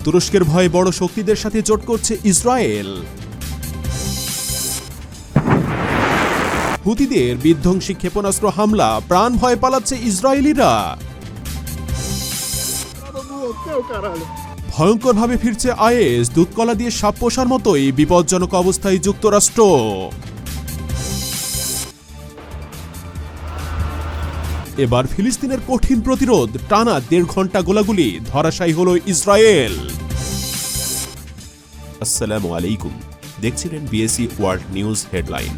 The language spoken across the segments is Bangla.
তুরস্কের ভয়ে বড় শক্তিদের সাথে জোট করছে ইসরায়েল। হুতিদের বিধ্বংসী ক্ষেপণাস্ত্র হামলা, প্রাণ ভয়ে পালাচ্ছে ইসরায়েলিরা। ভয়ঙ্করভাবে ফিরছে আইএস, দুধকলা দিয়ে সাপ পোষার মতোই বিপজ্জনক অবস্থায় যুক্তরাষ্ট্র। এবার ফিলিস্তিনের কঠিন প্রতিরোধ, টানা ১.৫ ঘন্টা গোলাগুলি, ধরাশায়ী হল ইসরায়েল। আসসালামু আলাইকুম, দেখছিলেন বিএসি ওয়ার্ল্ড নিউজ হেডলাইন।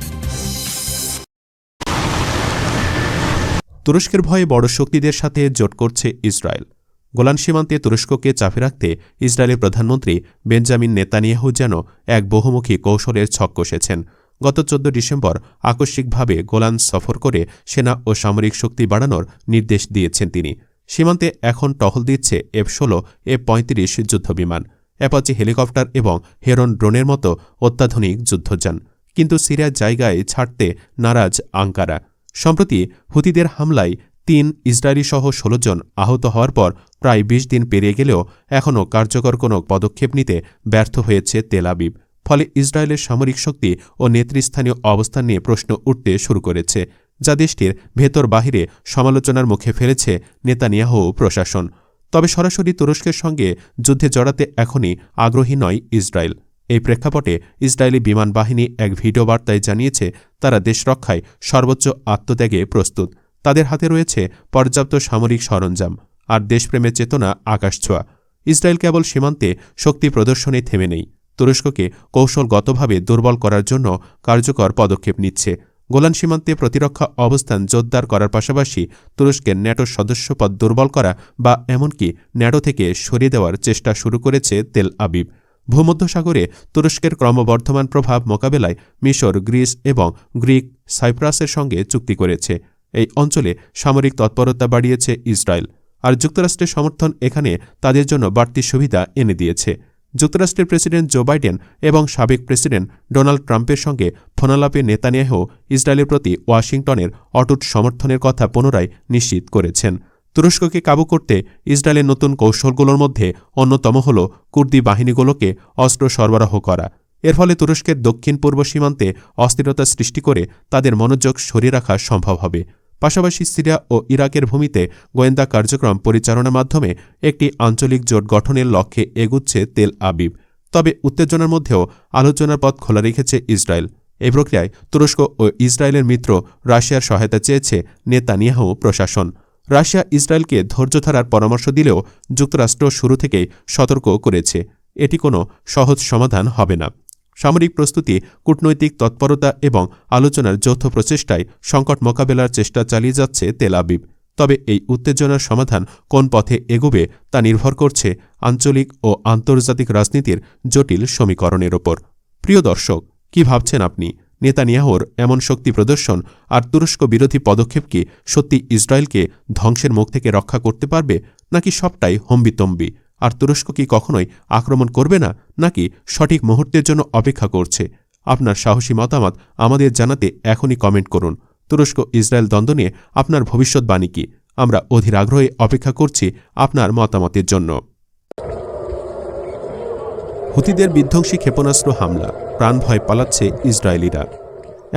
তুরস্কের ভয়ে বড় শক্তিদের সাথে জোট করছে ইসরায়েল। গোলান সীমান্তে তুরস্ককে চাপে রাখতে ইসরায়েলের প্রধানমন্ত্রী বেঞ্জামিন নেতানিয়াহু যেন এক বহুমুখী কৌশলের ছক কষেছেন। গত ১৪ ডিসেম্বর আকস্মিকভাবে গোলান সফর করে সেনা ও সামরিক শক্তি বাড়ানোর নির্দেশ দিয়েছেন তিনি। সীমান্তে এখন টহল দিচ্ছে F-16, F-35 যুদ্ধবিমান, অ্যাপাচি হেলিকপ্টার এবং হেরন ড্রোনের মতো অত্যাধুনিক যুদ্ধযান। কিন্তু সিরিয়ার জায়গায় ছাড়তে নারাজ আঙ্কারা। সম্প্রতি হুতিদের হামলায় ৩ ইসরায়েলি সহ ১৬ জন আহত হওয়ার পর প্রায় ২০ দিন পেরিয়ে গেলেও এখনও কার্যকর কোনো পদক্ষেপ নিতে ব্যর্থ হয়েছে তেল আবিব। ফলে ইসরায়েলের সামরিক শক্তি ও নেতৃস্থানীয় অবস্থান নিয়ে প্রশ্ন উঠতে শুরু করেছে, যা দেশটির ভেতর বাহিরে সমালোচনার মুখে ফেলেছে নেতানিয়াহু প্রশাসন। তবে সরাসরি তুরস্কের সঙ্গে যুদ্ধে জড়াতে এখনই আগ্রহী নয় ইসরায়েল। এই প্রেক্ষাপটে ইসরায়েলি বিমান বাহিনী এক ভিডিও বার্তায় জানিয়েছে তারা দেশ রক্ষায় সর্বোচ্চ আত্মত্যাগে প্রস্তুত। তাদের হাতে রয়েছে পর্যাপ্ত সামরিক সরঞ্জাম আর দেশপ্রেমের চেতনা আকাশছোঁয়া। ইসরায়েল কেবল সীমান্তে শক্তি প্রদর্শনে থেমে নেই, তুরস্ককে কৌশলগতভাবে দুর্বল করার জন্য কার্যকর পদক্ষেপ নিচ্ছে। গোলান সীমান্তে প্রতিরক্ষা অবস্থান জোরদার করার পাশাপাশি তুরস্কের ন্যাটোর সদস্যপদ দুর্বল করা বা এমনকি ন্যাটো থেকে সরিয়ে দেওয়ার চেষ্টা শুরু করেছে তেল আবিব। ভূমধ্যসাগরে তুরস্কের ক্রমবর্ধমান প্রভাব মোকাবেলায় মিশর, গ্রিস এবং গ্রিক সাইপ্রাসের সঙ্গে চুক্তি করেছে। এই অঞ্চলে সামরিক তৎপরতা বাড়িয়েছে ইসরায়েল, আর যুক্তরাষ্ট্রের সমর্থন এখানে তাদের জন্য বাড়তি সুবিধা এনে দিয়েছে। যুক্তরাষ্ট্রের প্রেসিডেন্ট জো বাইডেন এবং সাবেক প্রেসিডেন্ট ডোনাল্ড ট্রাম্পের সঙ্গে ফোনালাপে নেতানিয়াহু ইসরায়েলের প্রতি ওয়াশিংটনের অটুট সমর্থনের কথা পুনরায় নিশ্চিত করেছেন। তুরস্ককে কাবু করতে ইসরায়েলের নতুন কৌশলগুলোর মধ্যে অন্যতম হল কুর্দি বাহিনীগুলোকে অস্ত্র সরবরাহ করা। এর ফলে তুরস্কের দক্ষিণ পূর্ব সীমান্তে অস্থিরতা সৃষ্টি করে তাদের মনোযোগ সরিয়ে রাখা সম্ভব হবে। পাশাপাশি সিরিয়া ও ইরাকের ভূমিতে গোয়েন্দা কার্যক্রম পরিচালনার মাধ্যমে একটি আঞ্চলিক জোট গঠনের লক্ষ্যে এগুচ্ছে তেল আবিব। তবে উত্তেজনার মধ্যেও আলোচনার পথ খোলা রেখেছে ইসরায়েল। এই প্রক্রিয়ায় তুরস্ক ও ইসরায়েলের মিত্র রাশিয়ার সহায়তা চেয়েছে নেতানিয়াহু প্রশাসন। রাশিয়া ইসরায়েলকে ধৈর্য ধরার পরামর্শ দিলেও যুক্তরাষ্ট্র শুরু থেকেই সতর্ক করেছে, এটি কোনো সহজ সমাধান হবে না। সামরিক প্রস্তুতি, কূটনৈতিক তৎপরতা এবং আলোচনার যৌথ প্রচেষ্টায় সংকট মোকাবেলার চেষ্টা চালিয়ে যাচ্ছে তেল আবিব। তবে এই উত্তেজনার সমাধান কোন পথে এগোবে তা নির্ভর করছে আঞ্চলিক ও আন্তর্জাতিক রাজনীতির জটিল সমীকরণের ওপর। প্রিয় দর্শক, কি ভাবছেন আপনি? নেতানিয়াহুর এমন শক্তি প্রদর্শন আর তুরস্ক বিরোধী পদক্ষেপ কি সত্যি ইসরায়েলকে ধ্বংসের মুখ থেকে রক্ষা করতে পারবে, নাকি সবটাই হম্বিতম্বি? আর তুরস্ক কি কখনোই আক্রমণ করবে না, নাকি সঠিক মুহূর্তের জন্য অপেক্ষা করছে? আপনার সাহসী মতামত আমাদের জানাতে এখনই কমেন্ট করুন। তুরস্ক ইসরায়েল দ্বন্দ্ব নিয়ে আপনার ভবিষ্যৎবাণী কি? আমরা অধীর আগ্রহে অপেক্ষা করছি আপনার মতামতের জন্য। হুতিদের বিধ্বংসী ক্ষেপণাস্ত্র হামলা, প্রাণ ভয় পালাচ্ছে ইসরায়েলিরা।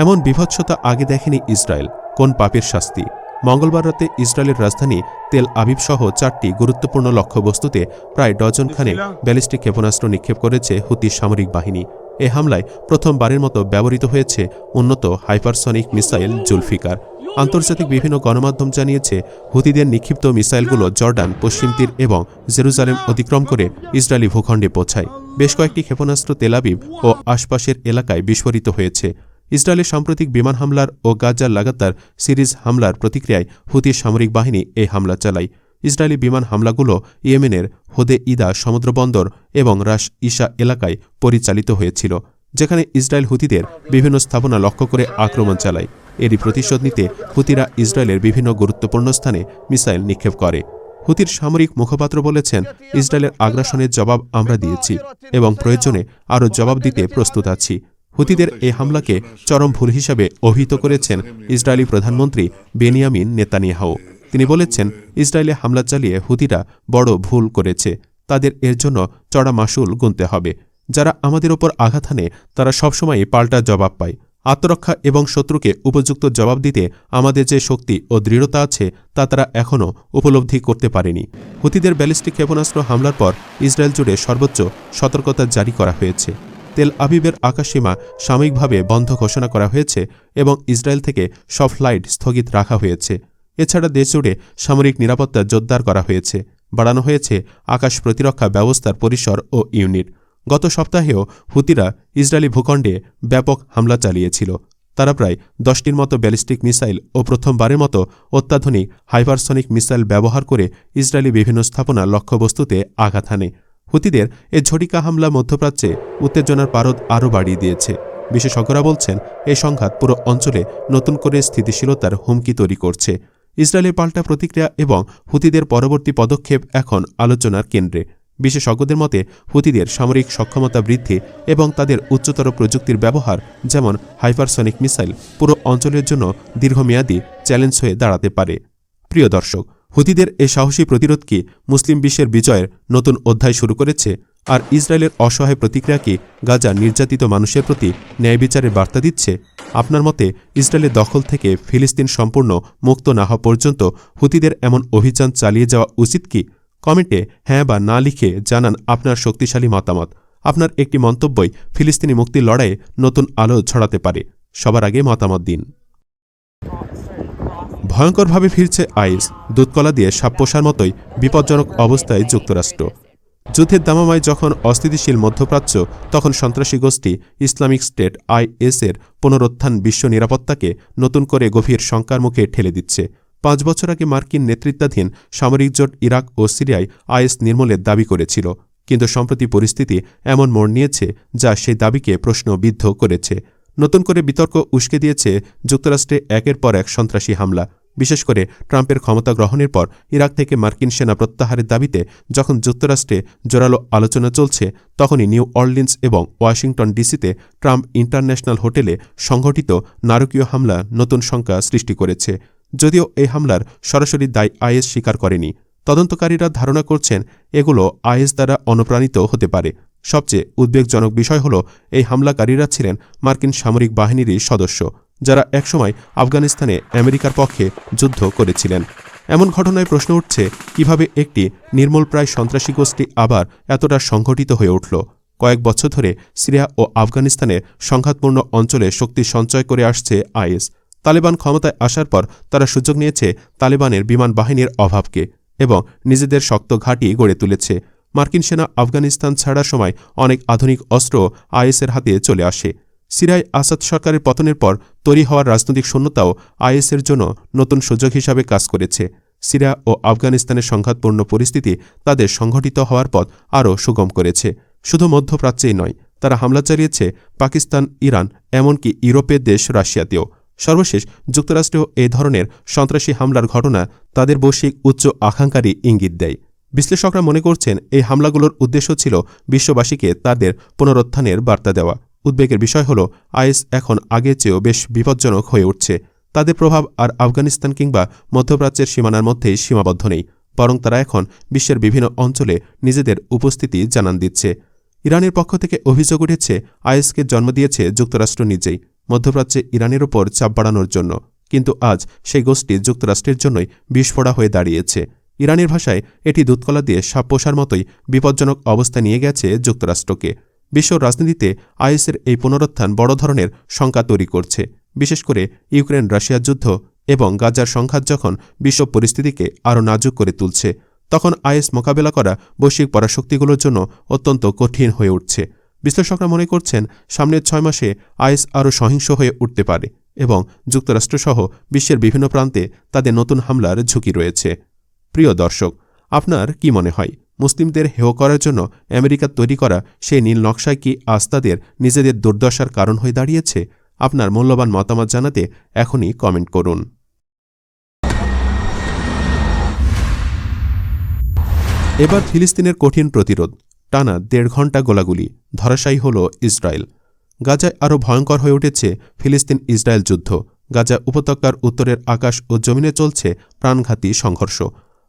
এমন বিভৎসতা আগে দেখেনি ইসরায়েল। কোন পাপের শাস্তি? মঙ্গলবার রাতে ইসরায়েলের রাজধানী তেল আবিব সহ 4টি গুরুত্বপূর্ণ লক্ষ্যবস্তুতে প্রায় ডজনখানেক ব্যালিস্টিক ক্ষেপণাস্ত্র নিক্ষেপ করেছে হুতি সামরিক বাহিনী। এ হামলায় প্রথমবারের মতো ব্যবহৃত হয়েছে উন্নত হাইপারসনিক মিসাইল জুলফিকার। আন্তর্জাতিক বিভিন্ন গণমাধ্যম জানিয়েছে হুতিদের নিক্ষিপ্ত মিসাইলগুলো জর্ডান, পশ্চিম তীর এবং জেরুজালেম অতিক্রম করে ইসরায়েলি ভূখণ্ডে পৌঁছায়। বেশ কয়েকটি ক্ষেপণাস্ত্র তেল আবিব ও আশপাশের এলাকায় বিস্ফোরিত হয়েছে। ইসরায়েলের সাম্প্রতিক বিমান হামলার ও গাজার লাগাতার সিরিজ হামলার প্রতিক্রিয়ায় হুতির সামরিক বাহিনী এই হামলা চালায়। ইসরায়েলি বিমান হামলাগুলো ইয়েমেনের হোদে ইদা সমুদ্রবন্দর এবং রাস ইশা এলাকায় পরিচালিত হয়েছিল, যেখানে ইসরায়েল হুতিদের বিভিন্ন স্থাপনা লক্ষ্য করে আক্রমণ চালায়। এরই প্রতিশোধ নিতে হুতিরা ইসরায়েলের বিভিন্ন গুরুত্বপূর্ণ স্থানে মিসাইল নিক্ষেপ করে। হুতির সামরিক মুখপাত্র বলেছেন, ইসরায়েলের আগ্রাসনের জবাব আমরা দিয়েছি এবং প্রয়োজনে আরও জবাব দিতে প্রস্তুত আছি। হুতিদের এই হামলাকে চরম ভুল হিসাবে অভিহিত করেছেন ইসরায়েলি প্রধানমন্ত্রী বেনিয়ামিন নেতানিয়াহু। তিনি বলেছেন, ইসরায়েলে হামলা চালিয়ে হুতিরা বড় ভুল করেছে। তাদের এর জন্য চড়া মাশুল গুনতে হবে। যারা আমাদের ওপর আঘাত হানে তারা সবসময়ই পাল্টা জবাব পায়। আত্মরক্ষা এবং শত্রুকে উপযুক্ত জবাব দিতে আমাদের যে শক্তি ও দৃঢ়তা আছে তা তারা এখনও উপলব্ধি করতে পারেনি। হুতিদের ব্যালিস্টিক ক্ষেপণাস্ত্র হামলার পর ইসরায়েল জুড়ে সর্বোচ্চ সতর্কতা জারি করা হয়েছে। তেল আবিবের আকাশসীমা সাময়িকভাবে বন্ধ ঘোষণা করা হয়েছে এবং ইসরায়েল থেকে সব ফ্লাইট স্থগিত রাখা হয়েছে। এছাড়া দেশজুড়ে সামরিক নিরাপত্তা জোরদার করা হয়েছে। বাড়ানো হয়েছে আকাশ প্রতিরক্ষা ব্যবস্থার পরিসর ও ইউনিট। গত সপ্তাহেও হুতিরা ইসরায়েলি ভূখণ্ডে ব্যাপক হামলা চালিয়েছিল। তারা প্রায় 10টির মতো ব্যালিস্টিক মিসাইল ও প্রথমবারের মতো অত্যাধুনিক হাইপারসনিক মিসাইল ব্যবহার করে ইসরায়েলি বিভিন্ন স্থাপনা লক্ষ্যবস্তুতে আঘাত হানে। হুতিদের এ ঝটিকা হামলা মধ্যপ্রাচ্যে উত্তেজনার পারদ আরও বাড়িয়ে দিয়েছে। বিশেষজ্ঞরা বলছেন এই সংঘাত পুরো অঞ্চলে নতুন করে স্থিতিশীলতার হুমকি তৈরি করছে। ইসরায়েলের পাল্টা প্রতিক্রিয়া এবং হুতিদের পরবর্তী পদক্ষেপ এখন আলোচনার কেন্দ্রে। বিশেষজ্ঞদের মতে হুতিদের সামরিক সক্ষমতা বৃদ্ধি এবং তাদের উচ্চতর প্রযুক্তির ব্যবহার যেমন হাইপারসনিক মিসাইল পুরো অঞ্চলের জন্য দীর্ঘমেয়াদী চ্যালেঞ্জ হয়ে দাঁড়াতে পারে। প্রিয় দর্শক, হুতিদের এ সাহসী প্রতিরোধ কি মুসলিম বিশ্বের বিজয়ের নতুন অধ্যায় শুরু করেছে? আর ইসরায়েলের অসহায় প্রতিক্রিয়া কি গাজা নির্যাতিত মানুষের প্রতি ন্যায় বিচারের বার্তা দিচ্ছে? আপনার মতে ইসরায়েলের দখল থেকে ফিলিস্তিন সম্পূর্ণ মুক্ত না হওয়া পর্যন্ত হুতিদের এমন অভিযান চালিয়ে যাওয়া উচিত কি? কমেন্টে হ্যাঁ বা না লিখে জানান আপনার শক্তিশালী মতামত। আপনার একটি মন্তব্যই ফিলিস্তিনি মুক্তির লড়াইয়ে নতুন আলো ছড়াতে পারে। সবার আগে মতামত দিন। ভয়ঙ্করভাবে ফিরছে আইএস। দুধকলা দিয়ে সাপ পোষার মতোই বিপজ্জনক অবস্থায় যুক্তরাষ্ট্র। যুদ্ধের দামামায় যখন অস্থিতিশীল মধ্যপ্রাচ্য, তখন সন্ত্রাসী গোষ্ঠী ইসলামিক স্টেট আইএসের পুনরুত্থান বিশ্ব নিরাপত্তাকে নতুন করে গভীর শঙ্কার মুখে ঠেলে দিচ্ছে। 5 বছর আগে মার্কিন নেতৃত্বাধীন সামরিক জোট ইরাক ও সিরিয়ায় আইএস নির্মূলের দাবি করেছিল, কিন্তু সম্প্রতি পরিস্থিতি এমন মোড় নিয়েছে যা সেই দাবিকে প্রশ্নবিদ্ধ করেছে। নতুন করে বিতর্ক উস্কে দিয়েছে যুক্তরাষ্ট্রে একের পর এক সন্ত্রাসী হামলা। বিশেষ করে ট্রাম্পের ক্ষমতা গ্রহণের পর ইরাক থেকে মার্কিন সেনা প্রত্যাহারের দাবিতে যখন যুক্তরাষ্ট্রে জোরালো আলোচনা চলছে, তখনই নিউ অর্লিন্স এবং ওয়াশিংটন ডিসিতে ট্রাম্প ইন্টারন্যাশনাল হোটেলে সংঘটিত নারকীয় হামলা নতুন শঙ্কা সৃষ্টি করেছে। যদিও এই হামলার সরাসরি দায় আইএস স্বীকার করেনি, তদন্তকারীরা ধারণা করছেন এগুলো আইএস দ্বারা অনুপ্রাণিত হতে পারে। সবচেয়ে উদ্বেগজনক বিষয় হল এই হামলাকারীরা ছিলেন মার্কিন সামরিক বাহিনীরই সদস্য, যারা একসময় আফগানিস্তানে আমেরিকার পক্ষে যুদ্ধ করেছিলেন। এমন ঘটনায় প্রশ্ন উঠছে কিভাবে একটি নির্মূলপ্রায় সন্ত্রাসী গোষ্ঠী আবার এতটা সংগঠিত হয়ে উঠল। কয়েক বছর ধরে সিরিয়া ও আফগানিস্তানের সংঘাতপূর্ণ অঞ্চলে শক্তি সঞ্চয় করে আসছে আইএস। তালেবান ক্ষমতায় আসার পর তারা সুযোগ নিয়েছে তালেবানের বিমান বাহিনীর অভাবকে এবং নিজেদের শক্ত ঘাঁটি গড়ে তুলেছে। মার্কিন সেনা আফগানিস্তান ছাড়ার সময় অনেক আধুনিক অস্ত্র আইএসের হাতে চলে আসে। সিরিয়ায় আসাদ সরকারের পতনের পর তৈরি হওয়ার রাজনৈতিক শূন্যতাও আইএসের জন্য নতুন সুযোগ হিসাবে কাজ করেছে। সিরিয়া ও আফগানিস্তানের সংঘাতপূর্ণ পরিস্থিতি তাদের সংঘটিত হওয়ার পথ আরও সুগম করেছে। শুধু মধ্যপ্রাচ্যেই নয়, তারা হামলা চালিয়েছে পাকিস্তান, ইরান, এমনকি ইউরোপের দেশ রাশিয়াতেও। সর্বশেষ যুক্তরাষ্ট্রেও এই ধরনের সন্ত্রাসী হামলার ঘটনা তাদের বৈশ্বিক উচ্চ আকাঙ্ক্ষারই ইঙ্গিত দেয়। বিশ্লেষকরা মনে করছেন এই হামলাগুলোর উদ্দেশ্য ছিল বিশ্ববাসীকে তাদের পুনরুত্থানের বার্তা দেওয়া। উদ্বেগের বিষয় হল আইএস এখন আগের চেয়েও বেশ বিপজ্জনক হয়ে উঠছে। তাদের প্রভাব আর আফগানিস্তান কিংবা মধ্যপ্রাচ্যের সীমানার মধ্যেই সীমাবদ্ধ নেই, বরং তারা এখন বিশ্বের বিভিন্ন অঞ্চলে নিজেদের উপস্থিতি জানান দিচ্ছে। ইরানের পক্ষ থেকে অভিযোগ উঠেছে আইএসকে জন্ম দিয়েছে যুক্তরাষ্ট্র নিজেই, মধ্যপ্রাচ্যে ইরানের ওপর চাপ বাড়ানোর জন্য। কিন্তু আজ সেই গোষ্ঠী যুক্তরাষ্ট্রের জন্যই বিস্ফোরা হয়ে দাঁড়িয়েছে। ইরানের ভাষায় এটি দুধকলা দিয়ে সাপ পোষার মতোই বিপজ্জনক অবস্থা নিয়ে গেছে যুক্তরাষ্ট্রকে। বিশ্ব রাজনীতিতে আইএসের এই পুনরুত্থান বড় ধরনের শঙ্কা তৈরি করছে, বিশেষ করে ইউক্রেন রাশিয়া যুদ্ধ এবং গাজার সংঘাত যখন বিশ্ব পরিস্থিতিকে আরও নাজুক করে তুলছে, তখন আইএস মোকাবেলা করা বৈশ্বিক পরাশক্তিগুলোর জন্য অত্যন্ত কঠিন হয়ে উঠছে। বিশ্লেষকরা মনে করছেন সামনের 6 মাসে আইএস আরও সহিংস হয়ে উঠতে পারে এবং যুক্তরাষ্ট্রসহ বিশ্বের বিভিন্ন প্রান্তে তাদের নতুন হামলার ঝুঁকি রয়েছে। প্রিয় দর্শক, আপনার কি মনে হয় মুসলিমদের হেয় করার জন্য আমেরিকার তৈরি করা সেই নীল নকশায় কি আজ তাদের নিজেদের দুর্দশার কারণ হয়ে দাঁড়িয়েছে? আপনার মূল্যবান মতামত জানাতে এখনই কমেন্ট করুন। এবার ফিলিস্তিনের কঠিন প্রতিরোধ। টানা 1.5 ঘণ্টা গোলাগুলি, ধরাশায়ী হল ইসরায়েল। গাজায় আরও ভয়ঙ্কর হয়ে উঠেছে ফিলিস্তিন ইসরায়েল যুদ্ধ। গাজা উপত্যকার উত্তরের আকাশ ও জমিনে চলছে প্রাণঘাতী সংঘর্ষ।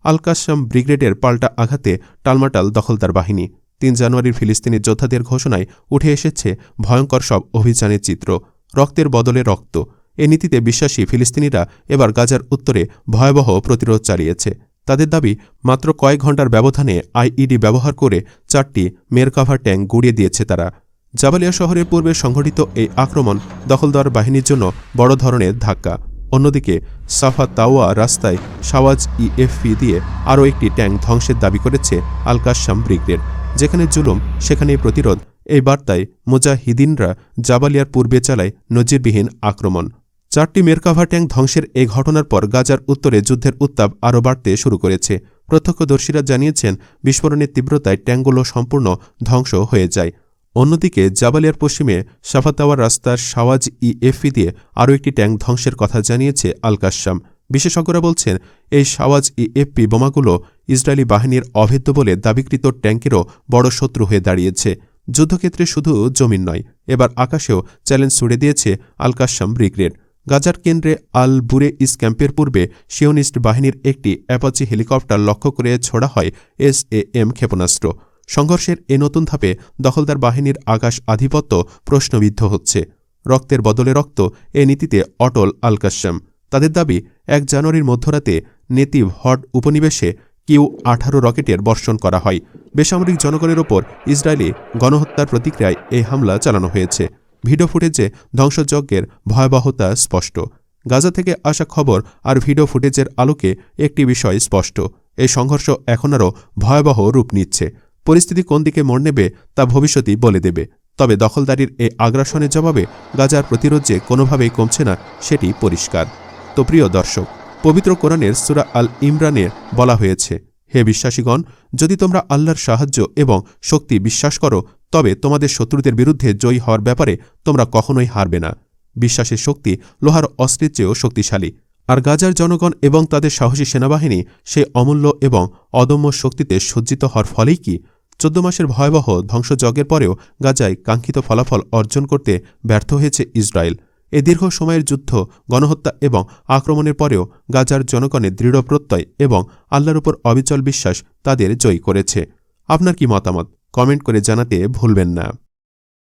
আল কাসসাম ব্রিগেডের পাল্টা আঘাতে টালমাটাল দখলদার বাহিনী। ৩ জানুয়ারির ফিলিস্তিনি যোদ্ধাদের ঘোষণায় উঠে এসেছে ভয়ঙ্কর সব অভিযানের চিত্র। রক্তের বদলে রক্ত, এ নীতিতে বিশ্বাসী ফিলিস্তিনিরা এবার গাজার উত্তরে ভয়াবহ প্রতিরোধ চালিয়েছে। তাদের দাবি, মাত্র কয়েক ঘণ্টার ব্যবধানে আইইডি ব্যবহার করে 4টি মেরকাভা ট্যাঙ্ক গুড়িয়ে দিয়েছে তারা। জাবালিয়া শহরের পূর্বে সংঘটিত এই আক্রমণ দখলদার বাহিনীর জন্য বড় ধরনের ধাক্কা। অন্যদিকে সাফা তাওয়া রাস্তায় সাওয়াজ ইএফপি দিয়ে আরও একটি ট্যাঙ্ক ধ্বংসের দাবি করেছে আল কাসসাম ব্রিগেড। যেখানে জুলুম সেখানেই প্রতিরোধ, এই বার্তায় মুজাহিদিনরা জাবালিয়ার পূর্বে চালায় নজিরবিহীন আক্রমণ। 4টি মেরকাভা ট্যাঙ্ক ধ্বংসের এই ঘটনার পর গাজার উত্তরে যুদ্ধের উত্তাপ আরও বাড়তে শুরু করেছে। প্রত্যক্ষদর্শীরা জানিয়েছেন, বিস্ফোরণের তীব্রতায় ট্যাঙ্কগুলো সম্পূর্ণ ধ্বংস হয়ে যায়। অন্যদিকে জাবালিয়ার পশ্চিমে সাফাতাওয়ার রাস্তার সাওয়াজ ইএফপি দিয়ে আরও একটি ট্যাঙ্ক ধ্বংসের কথা জানিয়েছে আল কাসসাম। বিশেষজ্ঞরা বলছেন, এই সাওয়াজ ইএফপি বোমাগুলো ইসরায়েলি বাহিনীর অভেদ্য বলে দাবিকৃত ট্যাঙ্কেরও বড় শত্রু হয়ে দাঁড়িয়েছে। যুদ্ধক্ষেত্রে শুধু জমিন নয়, এবার আকাশেও চ্যালেঞ্জ ছুড়ে দিয়েছে আল কাসসাম ব্রিগেড। গাজার কেন্দ্রে আল বুরে ইস ক্যাম্পের পূর্বে শিওনিস্ট বাহিনীর একটি অ্যাপাচি হেলিকপ্টার লক্ষ্য করে ছোড়া হয় SAM ক্ষেপণাস্ত্র। সংঘর্ষের এ নতুন ধাপে দখলদার বাহিনীর আকাশ আধিপত্য প্রশ্নবিদ্ধ হচ্ছে। রক্তের বদলে রক্ত, এ নীতিতে অটল আল কাসসাম। তাদের দাবি, 1 জানুয়ারির মধ্যরাতে নেতিভ হট উপনিবেশে Q-18 রকেটের বর্ষণ করা হয়। বেসামরিক জনগণের ওপর ইসরায়েলি গণহত্যার প্রতিক্রিয়ায় এই হামলা চালানো হয়েছে। ভিডিও ফুটেজে ধ্বংসযজ্ঞের ভয়াবহতা স্পষ্ট। গাজা থেকে আসা খবর আর ভিডিও ফুটেজের আলোকে একটি বিষয় স্পষ্ট, এই সংঘর্ষ এখন আরও ভয়াবহ রূপ নিচ্ছে। পরিস্থিতি কোন দিকে মোড় নেবে তা ভবিষ্যতই বলে দেবে। তবে দখলদারির এই আগ্রাসনের জবাবে গাজার প্রতিরোধ যে কোনোভাবেই কমছে না, সেটি পরিষ্কার। তো প্রিয় দর্শক, পবিত্র কোরআনের সূরা আল ইমরানে বলা হয়েছে, হে বিশ্বাসীগণ, যদি তোমরা আল্লাহর সাহায্য এবং শক্তি বিশ্বাস করো, তবে তোমাদের শত্রুদের বিরুদ্ধে জয়ী হওয়ার ব্যাপারে তোমরা কখনোই হারবে না। বিশ্বাসের শক্তি লোহার অস্ত্রের চেয়েও শক্তিশালী। আর গাজার জনগণ এবং তাদের সাহসী সেনাবাহিনী সেই অমূল্য এবং অদম্য শক্তিতে সজ্জিত হওয়ার ফলেই কি 14 মাসের ভয়াবহ ধ্বংসযজ্ঞের পরেও গাজায় কাঙ্ক্ষিত ফলাফল অর্জন করতে ব্যর্থ হয়েছে ইসরায়েল। এই দীর্ঘ সময়ের যুদ্ধ, গণহত্যা এবং আক্রমণের পরেও গাজার জনগণের দৃঢ় প্রত্যয় এবং আল্লাহর উপর অবিচল বিশ্বাস তাদের জয়ী করেছে। আপনার কি মতামত? কমেন্ট করে জানাতে ভুলবেন না।